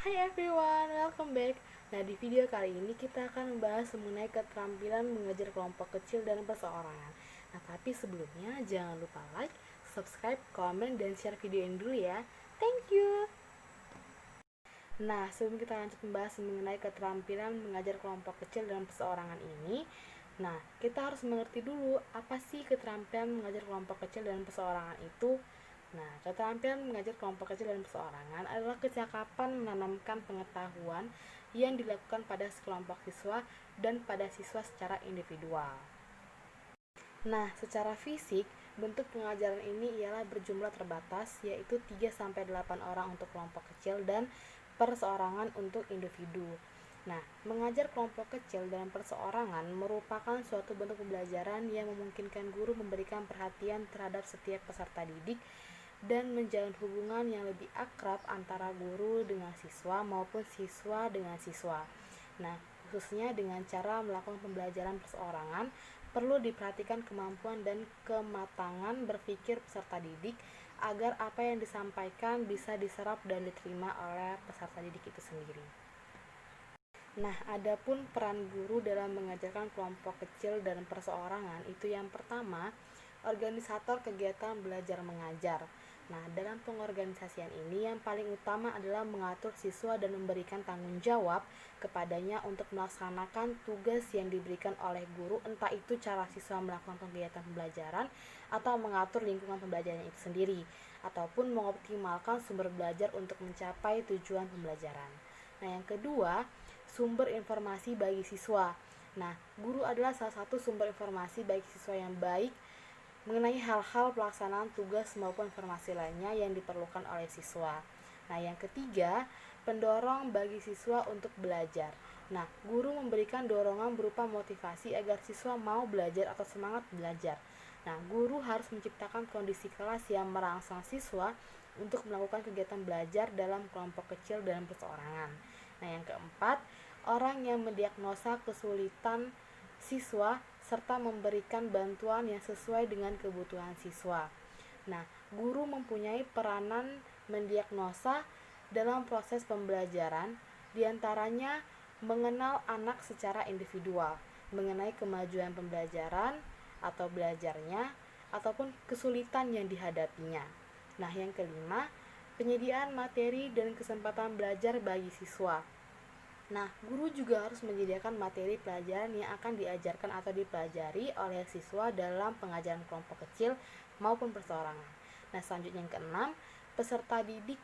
Hai everyone, welcome back. Nah, di video kali ini kita akan membahas mengenai keterampilan mengajar kelompok kecil dan perseorangan. Nah, tapi sebelumnya jangan lupa like, subscribe, komen, dan share video ini dulu ya. Thank you. Nah, sebelum kita lanjut membahas mengenai keterampilan mengajar kelompok kecil dan perseorangan ini, nah, kita harus mengerti dulu apa sih keterampilan mengajar kelompok kecil dan perseorangan itu. Nah, keterampilan mengajar kelompok kecil dan perseorangan adalah kecakapan menanamkan pengetahuan yang dilakukan pada sekelompok siswa dan pada siswa secara individual. Nah, secara fisik, bentuk pengajaran ini ialah berjumlah terbatas, yaitu 3-8 orang untuk kelompok kecil dan perseorangan untuk individu. Nah, mengajar kelompok kecil dan perseorangan merupakan suatu bentuk pembelajaran yang memungkinkan guru memberikan perhatian terhadap setiap peserta didik dan menjalin hubungan yang lebih akrab antara guru dengan siswa maupun siswa dengan siswa. Nah, khususnya dengan cara melakukan pembelajaran perseorangan, perlu diperhatikan kemampuan dan kematangan berpikir peserta didik agar apa yang disampaikan bisa diserap dan diterima oleh peserta didik itu sendiri. Nah, adapun peran guru dalam mengajarkan kelompok kecil dan perseorangan itu yang pertama, organisator kegiatan belajar mengajar. Nah, dalam pengorganisasian ini yang paling utama adalah mengatur siswa dan memberikan tanggung jawab kepadanya untuk melaksanakan tugas yang diberikan oleh guru, entah itu cara siswa melakukan kegiatan pembelajaran atau mengatur lingkungan pembelajaran itu sendiri, ataupun mengoptimalkan sumber belajar untuk mencapai tujuan pembelajaran. Nah, yang kedua, sumber informasi bagi siswa. Nah, guru adalah salah satu sumber informasi bagi siswa yang baik mengenai hal-hal pelaksanaan tugas maupun informasi lainnya yang diperlukan oleh siswa. Nah, yang ketiga, pendorong bagi siswa untuk belajar. Nah, guru memberikan dorongan berupa motivasi agar siswa mau belajar atau semangat belajar. Nah, guru harus menciptakan kondisi kelas yang merangsang siswa untuk melakukan kegiatan belajar dalam kelompok kecil dan perseorangan. Nah, yang keempat, orang yang mendiagnosa kesulitan siswa serta memberikan bantuan yang sesuai dengan kebutuhan siswa. Nah, guru mempunyai peranan mendiagnosa dalam proses pembelajaran, diantaranya mengenal anak secara individual, mengenai kemajuan pembelajaran atau belajarnya, ataupun kesulitan yang dihadapinya. Nah, yang kelima, penyediaan materi dan kesempatan belajar bagi siswa. Nah, guru juga harus menyediakan materi pelajaran yang akan diajarkan atau dipelajari oleh siswa dalam pengajaran kelompok kecil maupun perseorangan. Nah, selanjutnya yang keenam, peserta didik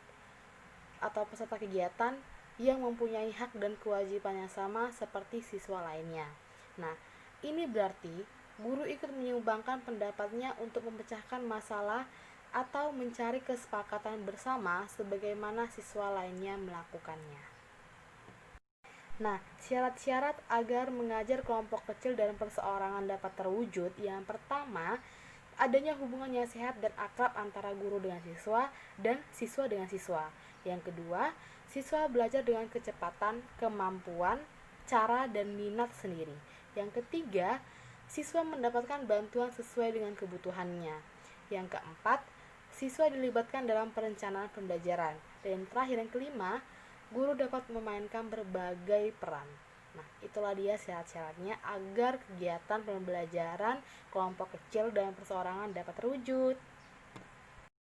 atau peserta kegiatan yang mempunyai hak dan kewajiban yang sama seperti siswa lainnya. Nah, ini berarti guru ikut menyumbangkan pendapatnya untuk memecahkan masalah atau mencari kesepakatan bersama sebagaimana siswa lainnya melakukannya. Nah, syarat-syarat agar mengajar kelompok kecil dan perseorangan dapat terwujud, yang pertama, adanya hubungan yang sehat dan akrab antara guru dengan siswa dan siswa dengan siswa. Yang kedua, siswa belajar dengan kecepatan, kemampuan, cara, dan minat sendiri. Yang ketiga, siswa mendapatkan bantuan sesuai dengan kebutuhannya. Yang keempat, siswa dilibatkan dalam perencanaan pembelajaran. Dan yang terakhir, yang kelima, guru dapat memainkan berbagai peran. Nah, itulah dia syarat-syaratnya agar kegiatan pembelajaran kelompok kecil dan perseorangan dapat terwujud.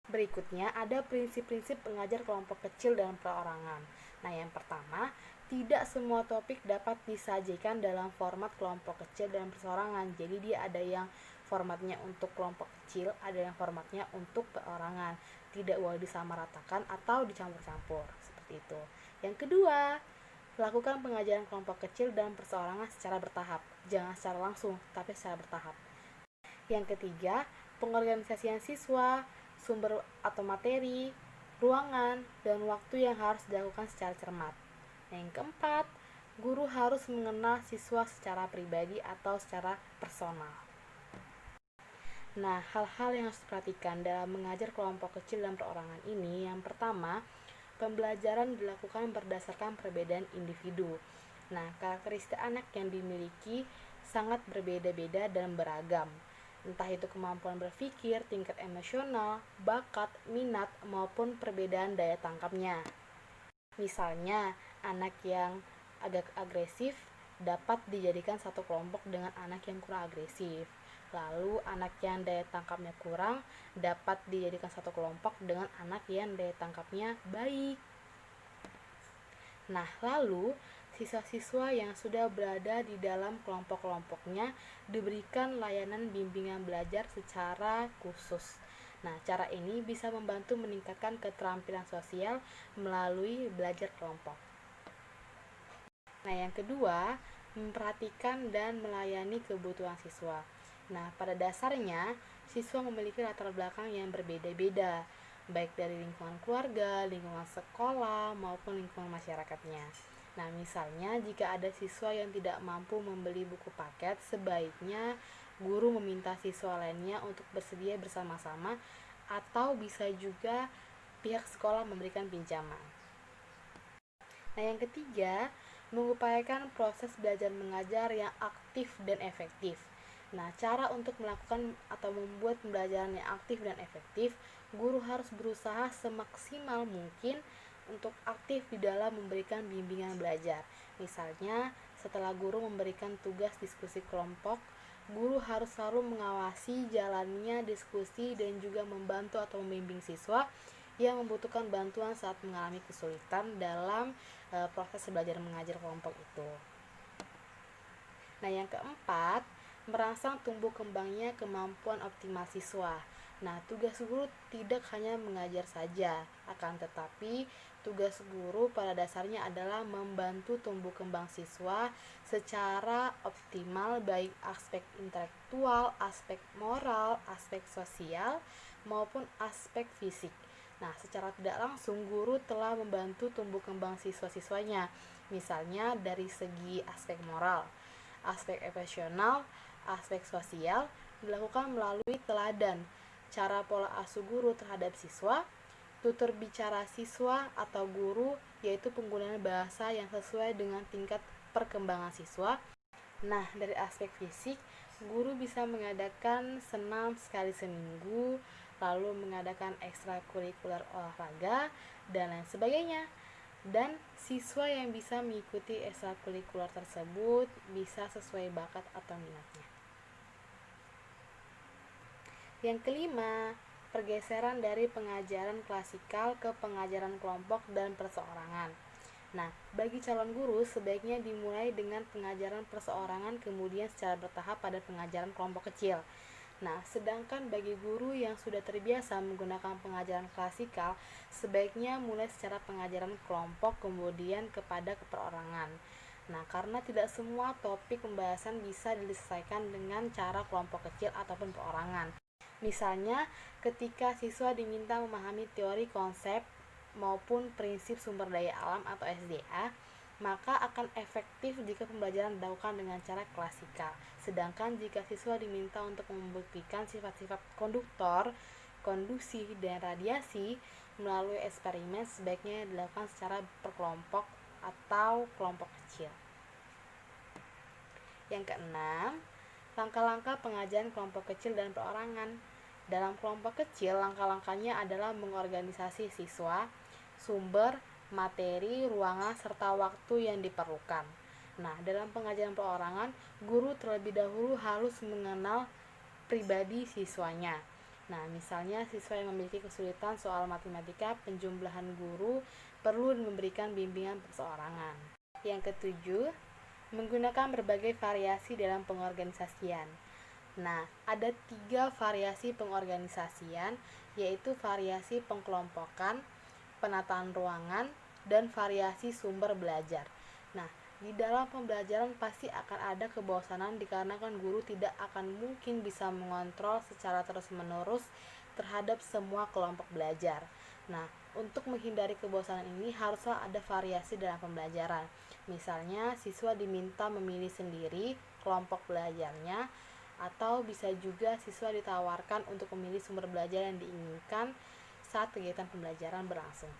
Berikutnya ada prinsip-prinsip pengajar kelompok kecil dan perorangan. Nah, yang pertama, tidak semua topik dapat disajikan dalam format kelompok kecil dan perseorangan. Jadi dia ada yang formatnya untuk kelompok kecil, ada yang formatnya untuk perorangan. Tidak boleh disamaratakan atau dicampur-campur, seperti itu. Yang kedua, lakukan pengajaran kelompok kecil dan perseorangan secara bertahap. Jangan secara langsung, tapi secara bertahap. Yang ketiga, pengorganisasian siswa, sumber atau materi, ruangan, dan waktu yang harus dilakukan secara cermat. Yang keempat, guru harus mengenal siswa secara pribadi atau secara personal. Nah, hal-hal yang harus diperhatikan dalam mengajar kelompok kecil dan perorangan ini, yang pertama, pembelajaran dilakukan berdasarkan perbedaan individu. Nah, karakteristik anak yang dimiliki sangat berbeda-beda dan beragam. Entah itu kemampuan berpikir, tingkat emosional, bakat, minat, maupun perbedaan daya tangkapnya. Misalnya, anak yang agak agresif dapat dijadikan satu kelompok dengan anak yang kurang agresif. Lalu, anak yang daya tangkapnya kurang dapat dijadikan satu kelompok dengan anak yang daya tangkapnya baik. Nah, lalu siswa-siswa yang sudah berada di dalam kelompok-kelompoknya diberikan layanan bimbingan belajar secara khusus. Nah, cara ini bisa membantu meningkatkan keterampilan sosial melalui belajar kelompok. Nah, yang kedua, memperhatikan dan melayani kebutuhan siswa. Nah, pada dasarnya, siswa memiliki latar belakang yang berbeda-beda, baik dari lingkungan keluarga, lingkungan sekolah, maupun lingkungan masyarakatnya. Nah, misalnya jika ada siswa yang tidak mampu membeli buku paket, sebaiknya guru meminta siswa lainnya untuk bersedia bersama-sama, atau bisa juga pihak sekolah memberikan pinjaman. Nah, yang ketiga, mengupayakan proses belajar mengajar yang aktif dan efektif. Nah, cara untuk melakukan atau membuat pembelajaran yang aktif dan efektif, guru harus berusaha semaksimal mungkin untuk aktif di dalam memberikan bimbingan belajar. Misalnya, setelah guru memberikan tugas diskusi kelompok, guru harus selalu mengawasi jalannya diskusi dan juga membantu atau membimbing siswa yang membutuhkan bantuan saat mengalami kesulitan dalam proses belajar mengajar kelompok itu. Nah, yang keempat, merangsang tumbuh kembangnya kemampuan optimal siswa. Nah, tugas guru tidak hanya mengajar saja, akan tetapi tugas guru pada dasarnya adalah membantu tumbuh kembang siswa secara optimal, baik aspek intelektual, aspek moral, aspek sosial, maupun aspek fisik. Nah, secara tidak langsung guru telah membantu tumbuh kembang siswa-siswanya, misalnya dari segi aspek moral, aspek emosional, aspek sosial dilakukan melalui teladan, cara pola asuh guru terhadap siswa, tutur bicara siswa atau guru, yaitu penggunaan bahasa yang sesuai dengan tingkat perkembangan siswa. Nah, dari aspek fisik, guru bisa mengadakan senam sekali seminggu, lalu mengadakan ekstrakurikuler olahraga, dan lain sebagainya. Dan siswa yang bisa mengikuti ekstrakurikuler tersebut bisa sesuai bakat atau minatnya. Yang kelima, pergeseran dari pengajaran klasikal ke pengajaran kelompok dan perseorangan. Nah, bagi calon guru sebaiknya dimulai dengan pengajaran perseorangan kemudian secara bertahap pada pengajaran kelompok kecil. Nah, sedangkan bagi guru yang sudah terbiasa menggunakan pengajaran klasikal, sebaiknya mulai secara pengajaran kelompok kemudian kepada keperorangan. Nah, karena tidak semua topik pembahasan bisa diselesaikan dengan cara kelompok kecil ataupun perorangan. Misalnya, ketika siswa diminta memahami teori konsep maupun prinsip sumber daya alam atau SDA, maka akan efektif jika pembelajaran dilakukan dengan cara klasikal. Sedangkan jika siswa diminta untuk membuktikan sifat-sifat konduktor, konduksi, dan radiasi melalui eksperimen, sebaiknya dilakukan secara berkelompok atau kelompok kecil. Yang keenam, langkah-langkah pengajaran kelompok kecil dan perorangan. Dalam kelompok kecil, langkah-langkahnya adalah mengorganisasi siswa, sumber, materi, ruangan, serta waktu yang diperlukan. Nah, dalam pengajaran perorangan, guru terlebih dahulu harus mengenal pribadi siswanya. Nah, misalnya siswa yang memiliki kesulitan soal matematika, penjumlahan guru perlu memberikan bimbingan perseorangan. Yang ketujuh, menggunakan berbagai variasi dalam pengorganisasian. Nah, ada 3 variasi pengorganisasian, yaitu variasi pengkelompokan, penataan ruangan, dan variasi sumber belajar. Nah, di dalam pembelajaran pasti akan ada kebosanan dikarenakan guru tidak akan mungkin bisa mengontrol secara terus-menerus terhadap semua kelompok belajar. Nah, untuk menghindari kebosanan ini haruslah ada variasi dalam pembelajaran. Misalnya, siswa diminta memilih sendiri kelompok belajarnya, atau bisa juga siswa ditawarkan untuk memilih sumber belajar yang diinginkan saat kegiatan pembelajaran berlangsung.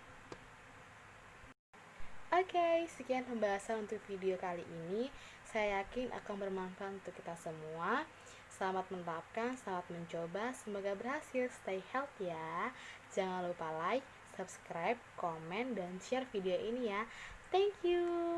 Oke, sekian pembahasan untuk video kali ini. Saya yakin akan bermanfaat untuk kita semua. Selamat menerapkan, selamat mencoba. Semoga berhasil. Stay healthy ya. Jangan lupa like, subscribe, komen, dan share video ini ya. Thank you.